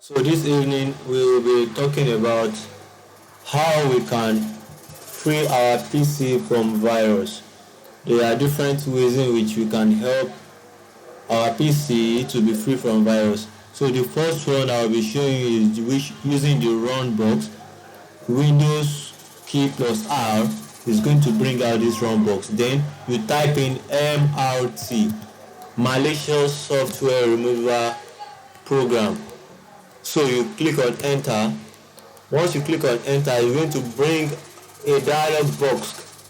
So this evening we will be talking about how we can free our PC from virus. There are different ways in which we can help our PC to be free from virus. So the first one I will be showing you is using the run box. Windows key plus R is going to bring out this run box. Then you type in MRT, Malicious Software Removal Program. So you click on enter. Once you click on enter, it's going to bring a dialog box.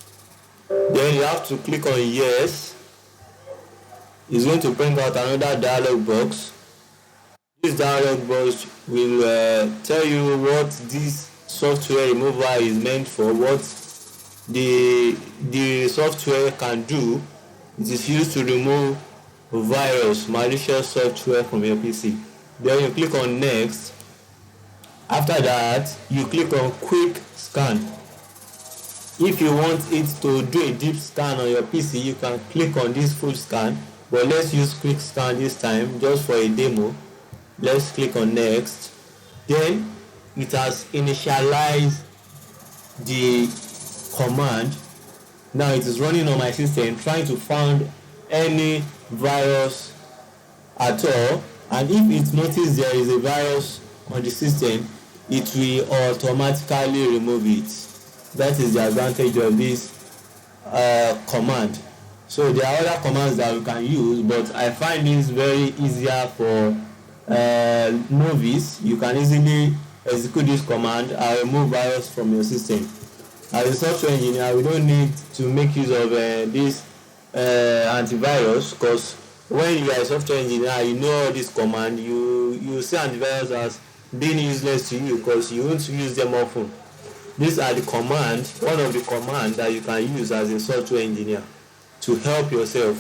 Then you have to click on yes. It's going to bring out another dialog box. This dialog box will tell you what this software remover is meant for, what the software can do. It is used to remove virus, malicious software from your PC. Then you click on next. After that, you click on quick scan. If you want it to do a deep scan on your PC, you can click on this full scan, but let's use quick scan this time just for a demo. Let's click on next. Then it has initialized the command. Now it is running on my system trying to find any virus at all, and if it notices there is a virus on the system, it will automatically remove it. That is the advantage of this command. So there are other commands that we can use, but I find this very easier for novice. You can easily execute this command and remove virus from your system. As a software engineer, we don't need to make use of this antivirus, because when you are a software engineer, you know this command, you see antivirus as being useless to you because you won't use them often. These are the commands, one of the commands that you can use as a software engineer to help yourself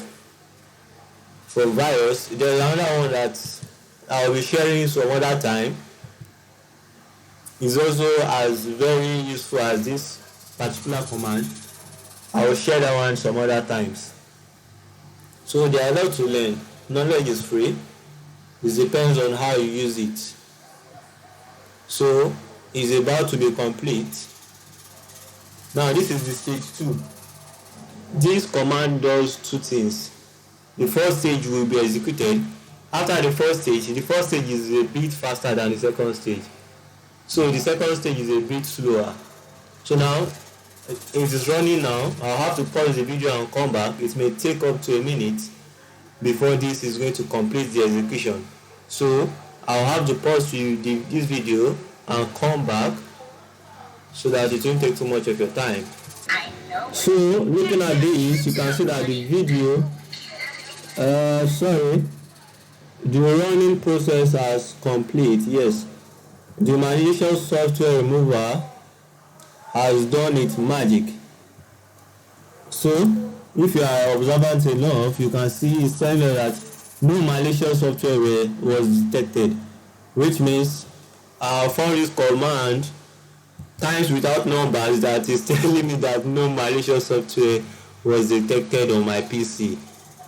from virus. There's another one that I'll be sharing some other time. It's also as very useful as this particular command. I will share that one some other times. So there are a lot to learn. Knowledge is free. It depends on how you use it. So it's about to be complete. Now this is the stage 2. This command does two things. The first stage will be executed. After the first stage is a bit faster than the second stage. So the second stage is a bit slower. So now it is running now. I'll have to pause the video and come back. It may take up to a minute before this is going to complete the execution. So I'll have to pause this video and come back so that it won't take too much of your time. So looking at this, you can see that the video the running process has complete. Yes, the malicious software remover has done its magic. So if you are observant enough, you can see it's telling you that no malicious software was detected, which means I found this command times without numbers that is telling me that no malicious software was detected on my PC.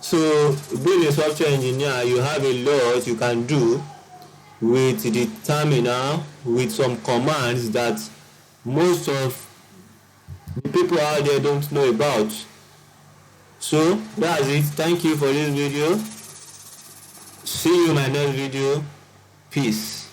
So being a software engineer, you have a lot you can do with the terminal, with some commands that most of the people out there don't know about. So that's it. Thank you for this video. See you in my next video. Peace.